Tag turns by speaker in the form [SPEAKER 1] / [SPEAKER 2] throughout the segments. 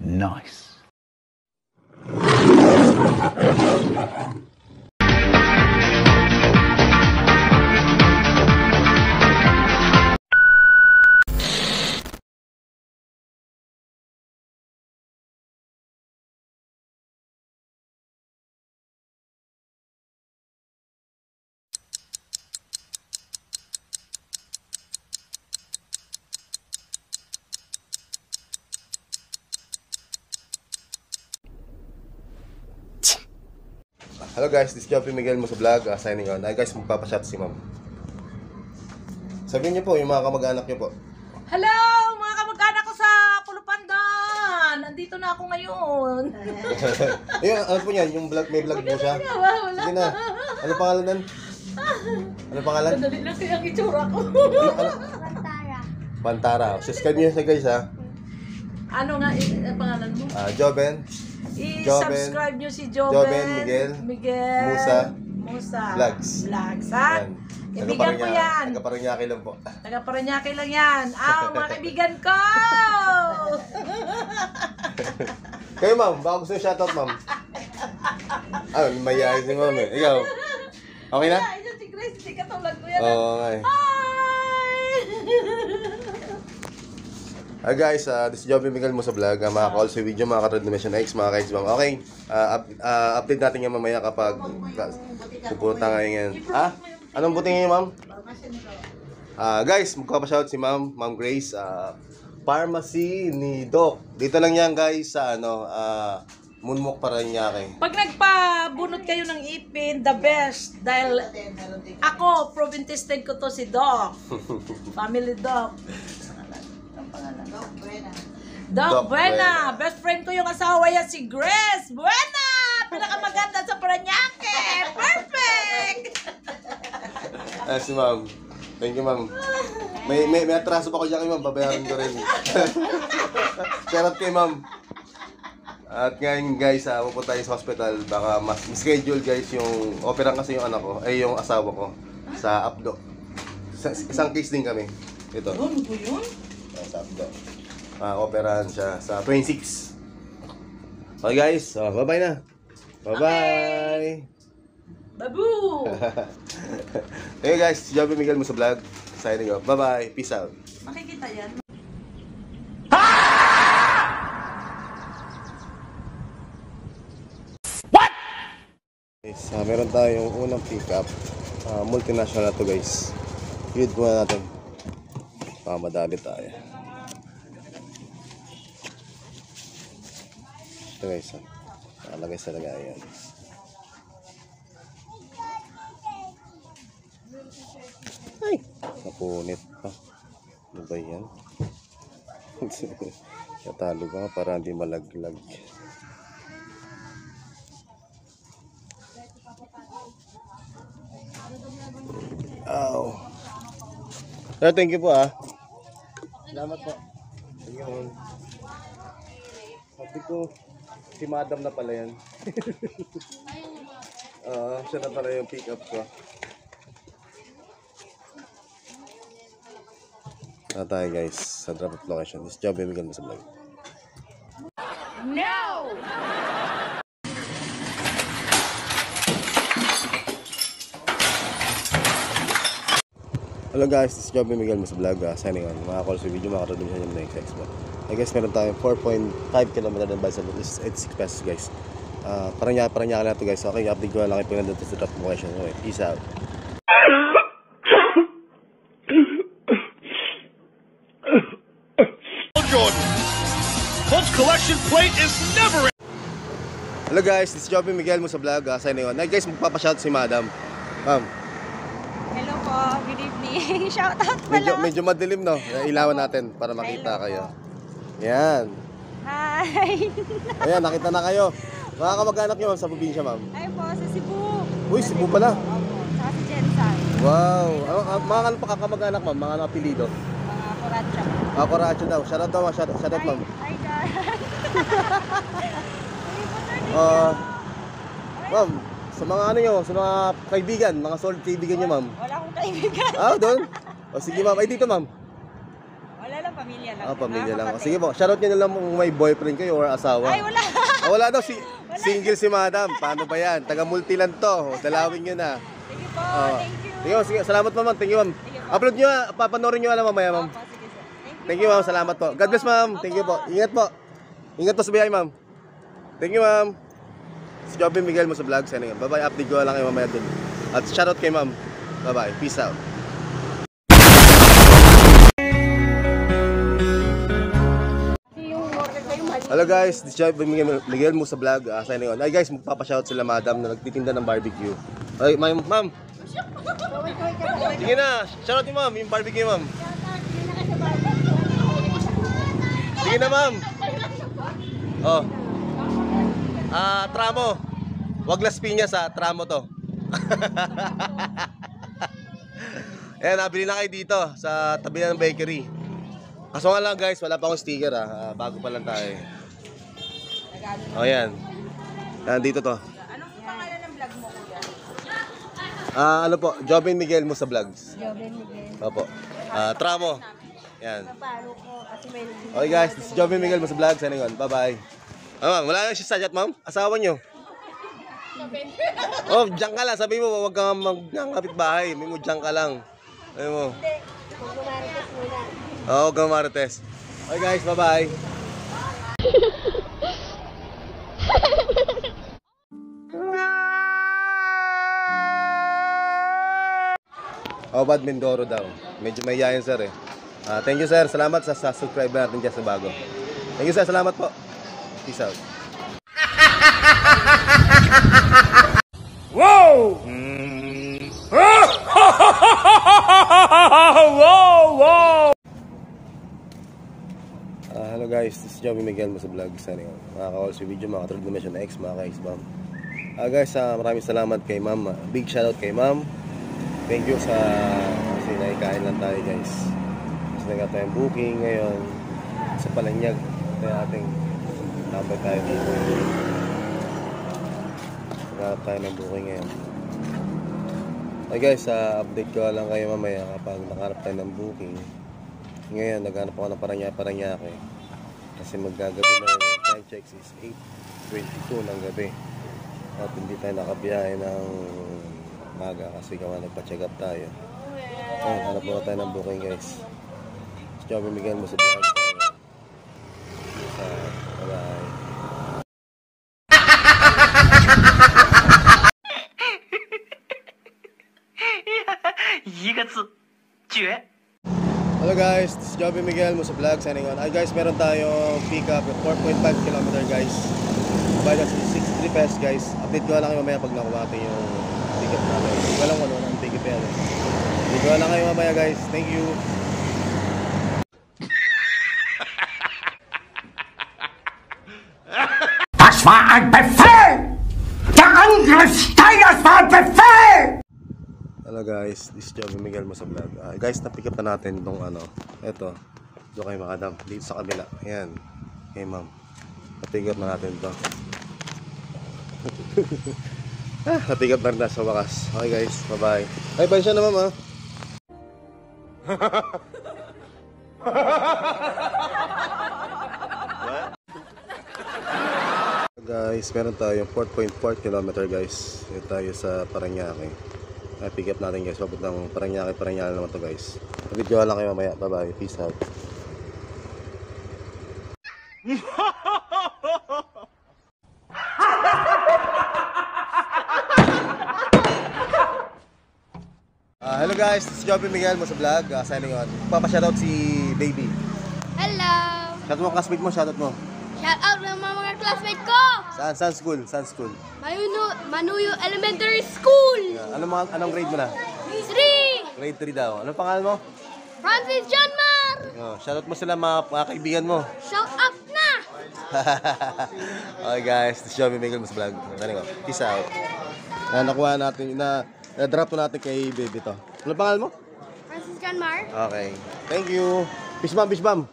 [SPEAKER 1] Nice.
[SPEAKER 2] Hello guys, this is Joppy Miguel mo sa vlog, signing on. Ay guys, magpapashot si ma'am. Sabihin niyo po yung mga kamag-anak niyo po.
[SPEAKER 3] Hello mga kamag-anak ko sa Pulupandan! Nandito na ako ngayon.
[SPEAKER 2] Yung ano po niyan, yung vlog, may vlog po siya.
[SPEAKER 3] Wala.
[SPEAKER 2] Sige na. Ano pangalan nun? Ano pangalan?
[SPEAKER 3] Sandali lang kaya ang itsura ko.
[SPEAKER 2] Pantara. Subscribe niyo siya guys ha.
[SPEAKER 3] Ano nga ang pangalan mo?
[SPEAKER 2] Joben.
[SPEAKER 3] I-subscribe nyo si Joben
[SPEAKER 2] Joben Miguel
[SPEAKER 3] Musa
[SPEAKER 2] Vlogs.
[SPEAKER 3] Ha?
[SPEAKER 2] Yan.
[SPEAKER 3] Kaibigan ko yan.
[SPEAKER 2] Taga-Paranaque lang po.
[SPEAKER 3] Taga-Paranaque lang yan. Mga kaibigan ko!
[SPEAKER 2] Kayo ma'am, baka gusto yung shoutout ma'am. Mayayain si ma'am eh. Ikaw? Okay na?
[SPEAKER 3] Ay, si Grace, hindi katulad mo yan.
[SPEAKER 2] Oo nga eh.
[SPEAKER 3] Hi!
[SPEAKER 2] Hi guys, this is Joby Miguel mo sa vlog. Mga call sa video, mga ka-Red Dimension X, mga ka-Xbang. Okay, update natin yan mamaya kapag pupunta ngayon. Anong buti ngayon, ma'am? Guys, magpapashoutout si Ma'am Grace. Pharmacy ni Doc. Dito lang yan guys sa Munmok Paranaque.
[SPEAKER 3] Pag nagpabunot kayo ng ipin, the best. Dahil ako, proven tested ko to si Doc. Family Doc. Doc Buena. Best friend ko yung asawa yan, si Grace Buena. Pinakamaganda sa Paranaque. Perfect!
[SPEAKER 2] Si ma'am. Thank you ma'am. May atraso pa ko dyan kay ma'am. Babayaran ko rin. Shoutout kay ma'am. At ngayon guys, pupunta tayo sa hospital. Baka mas schedule guys yung operan kasi yung anak ko. Ay yung asawa ko. Sa Abdo. Isang case din kami. Ito.
[SPEAKER 3] Ano po yun?
[SPEAKER 2] Sa Abdo. Operahan siya sa 26. Okay guys, bye-bye na. Bye-bye.
[SPEAKER 3] Babu!
[SPEAKER 2] Hey guys, si Joby Miguel mo sa vlog. Signing off. Bye-bye. Peace out.
[SPEAKER 3] Makikita yan.
[SPEAKER 2] What? Guys, meron tayong unang pick-up. Multinational na to guys. Hid muna natin. Madali tayo. Ito guys, nakalagay sa lagayan. Ay, napunit pa. Ano ba yan? Natalo ka para hindi malaglag. Ow. Sir, thank you po Salamat po. Ayun. Sabi ko, si madam na pala yan. Siya na pala yung pick up ko. Tayo guys sa drop off location. This job ay bigyan mo sa vlog.
[SPEAKER 3] No!
[SPEAKER 2] Hello guys, this is Joby Miguel mo sa vlog. Signing on. Mga call sa video, mga ka-Red Dimension X Xbox. I guess meron tayong 4.5 km ng bus. This is 86 pesos guys. Paranaque na ito guys. Okay, update ko na lang kayo nandito sa drop off location. Okay, peace out.
[SPEAKER 4] Collection plate is never.
[SPEAKER 2] Hello guys, this is Joby Miguel mo sa vlog. Signing on. Guys, magpapashout si madam. Ma'am.
[SPEAKER 5] Hello po, good evening. Shoutout pala.
[SPEAKER 2] Medyo madilim no. Ilawan natin para makita kayo. Yan.
[SPEAKER 5] Hi.
[SPEAKER 2] Ayan, nakita na kayo. Mga kamag-anak nyo sa probinsya, ma'am.
[SPEAKER 5] Ay po, sa Cebu.
[SPEAKER 2] Uy, Cebu pala.
[SPEAKER 5] Opo, saka si Jensan.
[SPEAKER 2] Wow. Mga ano pa kamag-anak, ma'am? Mga ano apelido?
[SPEAKER 5] Mga Coracha.
[SPEAKER 2] Coracha daw. Shoutout daw, shoutout ma'am.
[SPEAKER 5] Hi guys.
[SPEAKER 2] Ma'am, sa mga ano nyo, sa mga kaibigan, mga solid kaibigan nyo, ma'am.
[SPEAKER 5] Wala akong kaibigan.
[SPEAKER 2] Doon? O sige, ma'am. Ay, dito, ma'am.
[SPEAKER 5] Wala lang pamilya lang.
[SPEAKER 2] Pamilya lang.
[SPEAKER 5] Kapatid.
[SPEAKER 2] Sige po, shoutout nyo na lang kung may boyfriend kayo or asawa.
[SPEAKER 5] Ay, wala.
[SPEAKER 2] Wala daw, single si madam. Paano ba yan? Taga-multi lang to. Dalawin nyo na.
[SPEAKER 5] Sige po, thank you.
[SPEAKER 2] Sige, salamat ma'am. Thank you ma'am. Upload nyo, papanoorin nyo alam mamaya ma'am.
[SPEAKER 5] Opo, sige sir.
[SPEAKER 2] Thank you ma'am, salamat po. God bless ma'am. Thank you po. Ingat po. Ingat po sa biyahe ma'am. Thank you ma'am. Si Joby Miguel mo sa vlog. Sana nga. Bye-bye. Update ko lang kayo mamaya dun. At shoutout kay ma'am. Bye-bye. Peace out. Hello guys, this is Joby Miguel mo sa vlog. Signing on. Ay guys, magpapashoutout sila madam na nagtitinda ng barbecue. Ay, ma'am. Sige na, shoutout niyo ma'am, yung barbecue ma'am. Sige na ma'am. Oh. Tramo. Wag Las Piñas tramo to. Ayan, nabili na kayo dito sa tabi ng bakery. Kaso nga lang guys, wala pa akong sticker bago pa lang tayo. O yan. Dito to.
[SPEAKER 5] Anong pangalan ng vlog mo, kuya?
[SPEAKER 2] Ano po, Joby Miguel mo sa vlogs.
[SPEAKER 5] Joven Miguel.
[SPEAKER 2] Opo. Tramo. Yan.
[SPEAKER 5] Paro ko kasi may
[SPEAKER 2] Okay guys, this is Joby Miguel mo sa vlogs. Signing on. Bye-bye. Ma'am, wala na siya sa chat ma'am? Asawa nyo? Oh, diyan ka lang. Sabi mo, huwag kang magkakapit bahay. Sabi mo, diyan ka lang. Sabi mo. Oo, huwag kang marites. Okay guys, bye-bye. Bad Mindoro daw. Medyo may yayan sir eh. Thank you sir. Salamat sa subscriber natin dyan sa bago. Thank you sir. Salamat po. Peace out.
[SPEAKER 4] Whoa! Whoa!
[SPEAKER 2] Hello guys, this is Joby Miguel mo sa vlog. Sana yun. Makaka-all si video, mga Third Dimension X, mga ka-X-Bomb. Guys, maraming salamat kay ma'am. Big shoutout kay ma'am. Thank you kasi naikain lang tayo guys. Kasi nagka tayong booking ngayon sa Palanyag. Kaya ating tambay tayo dito. Nagka tayo ng booking ngayon. Okay guys, update ko lang kayo mamaya kapag nakahanap tayo ng booking. Ngayon, naghanap ako ng Paranaque. Kasi maggagabi na yun. Time check is 8:22 ng gabi. At hindi tayo nakabiyahe ng maga kasi gawa nagpa-check up tayo. Ayun, hanap mo tayo ng booking guys. Si Joby Miguel mo sa vlog. Bye-bye. Hello guys, this is Joby Miguel mo sa vlog. Signing on. Guys, meron tayong pick up 4.5 km guys. Bayad sa 63 pesos guys. Update ko lang kayo mamaya pag nakuha natin yung ticket namin. Hindi ko lang ano ng ticket yan. Update ko lang kayo mamaya guys. Thank you.
[SPEAKER 1] Das war ein Befehl! Der Angriffsteil, das war ein Befehl!
[SPEAKER 2] Hello guys, this is Joby Miguel mo sa vlog. Guys, na-pick up na natin itong eto. Doon kayo makadam. Dito sa kabila. Ayan. Okay ma'am. Na-pick up na natin ito. Na-pick up na rin na sa wakas. Okay guys, bye-bye. Ay, bye siya na ma'am Guys, meron tayong 4.4 km guys. Dito tayo sa Paranaque. Pick up natin guys. Pabot ng Paranaque naman to guys. Video lang kayo mamaya. Bye bye. Peace out. Hello guys, this is Joby Miguel mo sa vlog. Signing on. Papashoutout si Baby.
[SPEAKER 6] Hello!
[SPEAKER 2] Shoutout mo classmate mo, shoutout mo.
[SPEAKER 6] Shout out ng mga classmate ko!
[SPEAKER 2] Saan school? Saan school?
[SPEAKER 6] Manuyo Elementary School!
[SPEAKER 2] Yeah. Anong grade mo na?
[SPEAKER 6] 3!
[SPEAKER 2] Grade 3 daw. Anong pangalan mo?
[SPEAKER 6] Francis John Mar!
[SPEAKER 2] Shoutout mo sila mga kaibigan mo.
[SPEAKER 6] Shout out na!
[SPEAKER 2] Okay guys, this is Joby Miguel mo sa vlog. Peace out. Nakuha natin, na-drop na natin kay Baby to. Anong pangalan mo?
[SPEAKER 6] Francis John Mar?
[SPEAKER 2] Okay. Thank you. Fish bam.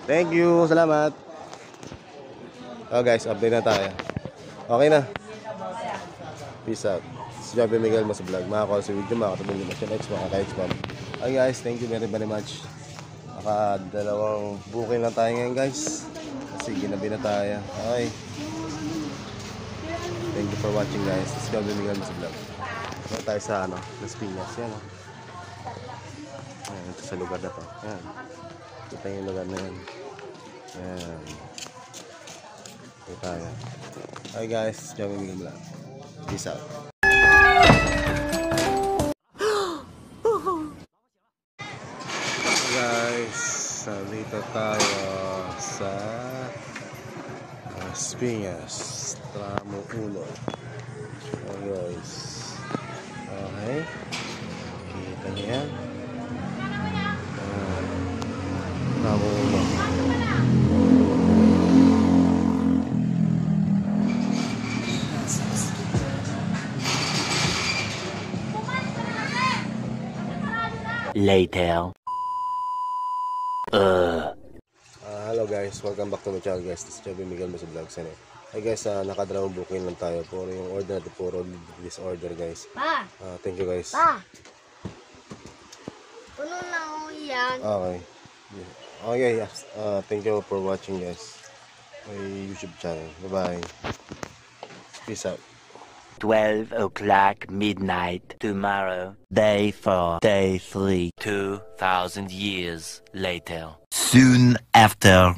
[SPEAKER 2] Thank you. Salamat. Oh guys, update na tayo. Okay na. Peace out. Si Joby Miguel mo sa vlog. Mga call sa video, mga katulong Dimension X, mga ka-X-Bomb. Okay guys, thank you very much. Dalawang booking lang tayo ngayon guys. Kasi ginabi na tayo. Okay. Thank you for watching guys. Let's go Miguel mo sa vlog. Dito tayo sa Las Piñas. Yan Ayan, ito sa lugar na to. Yan. Kita yung lugar na yan. Yan. Dito tayo. Hi guys. Let's go Miguel vlog. Peace out. Guys, dito tayo sa Las Piñas, tramo 1. Oh guys, okay, kita niyo yan, tramo
[SPEAKER 1] 1. Later.
[SPEAKER 2] Hello guys, welcome back to my channel guys. This is Joby Miguel mo sa vlogs. Hey guys, nakadrawang booking lang tayo. Puro yung order natin, puro disorder guys.
[SPEAKER 6] Pa!
[SPEAKER 2] Thank you guys.
[SPEAKER 6] Pa! Puno na ako yan.
[SPEAKER 2] Okay. Okay, thank you for watching guys. My YouTube channel. Bye bye. Peace out.
[SPEAKER 1] 12 o'clock midnight tomorrow. Day 4. Day 3. 2,000 years later. Soon after.